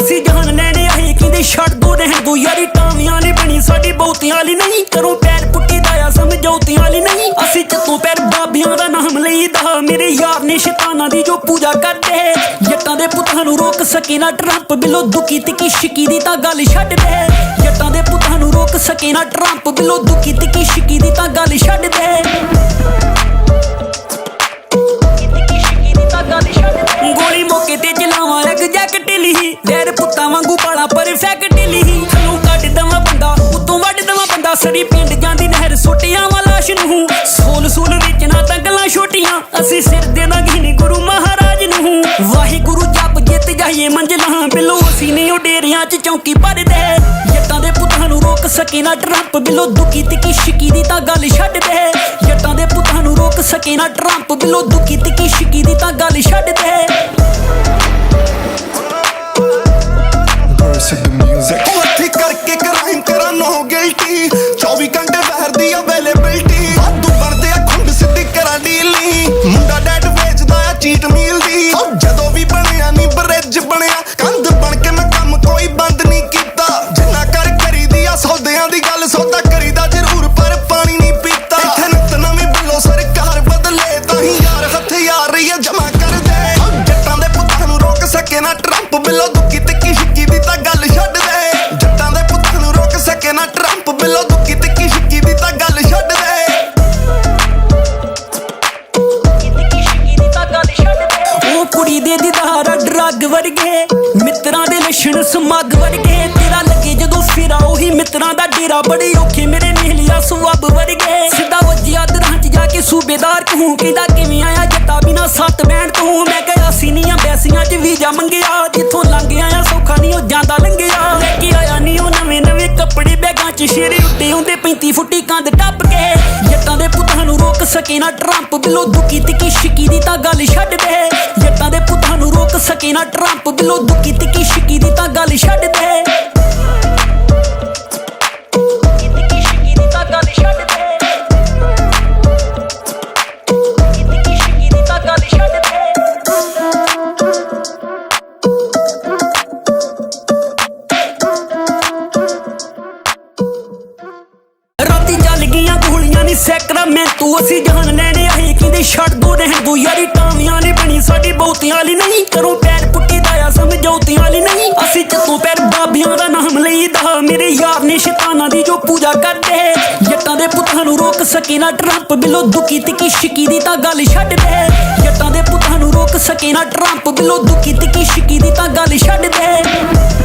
ਅਸੀਂ ਜਾਨ ਲੈਣੇ ਆਏ ਕਹਿੰਦੇ ਛੱਡ ਦੋ ਰਹਿਣ ਦੋ ਯਾਰੀ ਟਾਵੀਆਂ ਨਹੀਂ ਬਣੀ ਸਾਡੀ ਬਹੁਤੀਆਂ ਵਾਲੀ ਨਹੀਂ ਕਰੋ ਪੈਰ ਪੁੱਟੀ ਦਾ ਆ ਸਮਝੌਤੀਆਂ ਵਾਲੀ ਨਹੀਂ ਅਸੀਂ ਚੱਤੋਂ ਪੈਰ ਬਾਬਿਆਂ ਦਾ ਨਾਮ ਲਈਦਾ ਮੇਰੇ ਯਾਰ ਨੇ ਸ਼ੈਤਾਨਾਂ ਦੀ ਜੋ ਪੂਜਾ ਕਰਦੇ ਜੱਟਾਂ ਦੇ ਪੁੱਤਾਂ ਨੂੰ ਰੋਕ ਸਕੇ ਨਾ ਟਰੰਪ ਬਿੱਲੋ ਦੁਖੀ ਤਿੱਕੀ ਸ਼ਿਕੀ ਦੀ ਤਾਂ ਗੱਲ ਛੱਡ ਦੇ ਜੱਟਾਂ ਦੇ ਪੁੱਤਾਂ ਨੂੰ ਰੋਕ ਸਕੇ ਨਾ ਟਰੰਪ ਬਿੱਲੋ ਦੁਖੀ ਤਿੱਕੀ ਸ਼ਿਕੀ ਦੀ ਤਾਂ ਗੱਲ ਛੱਡ ਦੇ ਗੋਲੀ ਮੌਕੇ ਤੇ ਚਲਾਵਾਂ ਐਗਜ਼ੈਕਟ ਢਿੱਲੀ ਲੈਰ ਪੁੱਤਾਂ ਵਾਂਗੂ ਪਾਲਾ ਪਰਫੈਕਟ ਢਿੱਲੀ ਥੱਲੋਂ ਕੱਢ ਦਵਾਂ ਬੰਦਾ ਉਤੋਂ ਵੱਢ ਦਵਾਂ ਬੰਦਾ ਸੜੀ ਪਿੰਡ ਜਾਂਦੀ ਨਹਿਰ ਸੁੱਟਿਆਂ ਵਾ ਲਾਸ਼ ਨੂੰ ਸੂਲ ਵਿੱਚ ਨਾ ਤਾਂ ਗੱਲਾਂ ਛੋਟੀਆਂ ਅਸੀਂ ਸਿਰ ਦੇ ਦਾਂਗੇ ਨੀ ਗੁਰੂ ਮਹਾਰਾਜ ਨੂੰ ਵਾਹਿਗੁਰੂ ਜਪ ਜਿੱਤ ਜਾਈਏ ਮੰਜ਼ਿਲਾਂ ਬਿੱਲੋ ਅਸੀਂ ਨੇ ਉਹ ਡੇਰਿਆਂ 'ਚ ਚੌਂਕੀ ਭਰਦੇ ਜੱਟਾਂ ਦੇ ਪੁੱਤਾਂ ਨੂੰ ਰੋਕ ਸਕੇ ਨਾ ਟਰੰਪ ਬਿੱਲੋ ਦੁਖੀ ਤਿੱਕੀ ਸ਼ਿਕੀ ਦੀ ਤਾਂ ਗੱਲ ਛੱਡ ਦੇ ਜੱਟਾਂ ਦੇ ਪੁੱਤਾਂ ਨੂੰ ਰੋਕ ਸਕੇ ਨਾ ਟਰੰਪ ਬਿੱਲੋ ਦੁਖੀ ਤਿੱਕੀ ਸ਼ਿਕੀ ਦੀ ਤਾਂ ਗੱਲ ਛੱਡ ਦੇ ਹੱਥੀ ਕਰਕੇ ਕਰਾਈਮ ਕਰਾਂ ਨੋ ਗਿਲਟੀ 24 ਘੰਟੇ ਬਹਿਰ ਦੀ ਅਵੇਲੇਬਿਲਟੀ ਵਾਧੂ ਬਣਦੇ ਆ ਖੁੰਡ ਸਿੱਧੀ ਕਰਾਂ ਡੀਲੀ ਮੁੰਡਾ ਡੈਡ ਵੇਚਦਾ ਆ ਚੀਟ ਮੀਲ ਦੀ ਜਦੋਂ ਵੀ ਬਣਿਆ ਨੀ ਬ੍ਰਿਜ ਬਣਿਆ ਕੰਧ ਬਣ ਕੇ ਮੈਂ ਕੰਮ ਕੋਈ ਬੰਦ ਨਹੀਂ ਕੀਤਾ ਜਿੰਨਾ ਕਰੀਦੀ ਆ ਸੌਦਿਆਂ ਦੀ ਗੱਲ ਸੌਦਾ ਕਰੀਦਾ ਜ਼ਰੂਰ ਪਰ ਪਾਣੀ ਨਹੀਂ ਪੀਤਾ ਇੱਥੇ ਨਿਤ ਨਵੀਂ ਬਿੱਲੋ ਸਰਕਾਰ ਬਦਲੇ ਤਾਂ ਹੀ ਯਾਰ ਹਥਿਆਰ ਰਹੀ ਆ ਜਮਾ ਕਰ ਦੇ ਜੱਟਾਂ ਦੇ ਪੁੱਤਾਂ ਨੂੰ ਰੋਕ ਸਕੇ ਨਾ ਟਰੰਪ ਬਿੱਲੋ ਦੁੱਕੀ ਤਿੱਕੀ ਸ਼ਿੱਕੀ ਦੀ ਤਾਂ ਗੱਲ ਛੱਡ ਦੇ ਜੱਟਾਂ ਦੇ ਪੁੱਤਾਂ ਨੂੰ ਰੋਕ ਸਕੇ ਨਾ ਟਰੰਪ ਬਿੱਲੋ ਦੁੱਕੀ ਤਿੱਕੀ ਸ਼ਿੱਕੀ ਦੀ ਤਾਂ ਗੱਲ ਛੱਡ ਦੇ ਉਹ ਕੁੜੀ ਦੇ ਦੀਦਾਰ ਡਰੱਗ ਵਰਗੇ ਮਿੱਤਰਾਂ ਦੇ ਲੱਛਣ ਸਮੱਗ ਵਰਗੇ ਤੇਰਾ ਲੱਗੇ ਜਦੋਂ ਸਿਰਾ ਉਹੀ ਮਿੱਤਰਾਂ ਦਾ ਡੇਰਾ ਬੜੇ ਔਖੇ ਮੇਰੇ ਮਹਿਲੀਆ ਸੁਆਬ ਵਰਗੇ ਸਿੱਧਾ ਵੱਜਿਆ ਦਰਾਂ 'ਚ ਜਾ ਕੇ ਸੂਬੇਦਾਰ ਕਹੂੰ ਕਹਿੰਦਾ ਕਿਵੇਂ ਆਇਆ ਜੱਟਾ ਬਿਨਾ ਸੱਤ ਬੈਣ ਤੂੰ ਮੈਂ ਕਿਹਾ ਸੀਨੀਆਂ ਬੈਸੀਆਂ 'ਚ ਵੀਜ਼ਾ ਮੰਗਿਆ ਜਿੱਥੋਂ ਲੰਘ ਆਇਆ ਸੌਖਾ ਨਹੀਂ ਉਹ ਜਾਂਦਾ ਲੰਘਿਆ ਲੈ ਕੇ ਆਇਆ ਨਹੀਂ ਉਹ ਨਵੇਂ ਕੱਪੜੇ ਬੈਗਾਂ 'ਚ ਸ਼ੇਰੇ ਉੱਤੇ ਆਉਂਦੇ 35 ਫੁੱਟੀ ਕੰਧ ਟੱਪ ਕੇ ਜੱਟਾਂ ਦੇ ਪੁੱਤਾਂ ਨੂੰ ਰੋਕ ਸਕੇ ਨਾ ਟਰੰਪ ਬਿੱਲੋ ਦੁਖੀ ਤਿੱਕੀ ਸ਼ਿਕੀ ਦੀ ਤਾਂ ਗੱਲ ਛੱਡ ਦੇ ਜੱਟਾਂ ਦੇ ਪੁੱਤਾਂ ਨੂੰ ਰੋਕ ਸਕੇ ਨਾ ਟਰੰਪ ਬਿੱਲੋ ਦੁਖੀ ਤਿੱਕੀ ਸ਼ਿਕੀ ਦੀ ਤਾਂ ਗੱਲ ਛੱਡ ਦੇ ਰਾਤੀ ਚੱਲ ਗਈਆਂ ਗੋਲੀਆਂ ਨੀ ਸੈਕਰਾਮੈਂਟੋ ਅਸੀਂ ਜਾਨ ਲੈਣੇ ਆਏ ਕਹਿੰਦੇ ਛੱਡ ਦੋ ਰਹਿਣ ਦੋ ਯਾਰੀ ਟਾਵੀਆਂ ਨਹੀਂ ਬਣੀ ਸਾਡੀ ਬਹੁਤੀਆਂ ਵਾਲੀ ਨਹੀਂ ਕਰੋ ਪੈਰ ਪੁੱਟੀ ਦਾ ਆ ਸਮਝੌਤੀਆਂ ਵਾਲੀ ਨਹੀਂ ਅਸੀਂ ਚੱਤੋਂ ਪੈਰ ਬਾਬਿਆਂ ਦਾ ਨਾਮ ਲਈਦਾ ਮੇਰੇ ਯਾਰ ਨੇ ਸ਼ੈਤਾਨਾਂ ਦੀ ਜੋ ਪੂਜਾ ਕਰਦੇ ਜੱਟਾਂ ਦੇ ਪੁੱਤਾਂ ਨੂੰ ਰੋਕ ਸਕੇ ਨਾ ਟਰੰਪ ਬਿੱਲੋ ਦੁਖੀ ਤਿੱਕੀ ਸ਼ਿਕੀ ਦੀ ਤਾਂ ਗੱਲ ਛੱਡ ਦੇ ਜੱਟਾਂ ਦੇ ਪੁੱਤਾਂ ਨੂੰ ਰੋਕ ਸਕੇ ਨਾ ਟਰੰਪ ਬਿੱਲੋ ਦੁਖੀ ਤਿੱਕੀ ਸ਼ਿਕੀ ਦੀ ਤਾਂ ਗੱਲ ਛੱਡ ਦੇ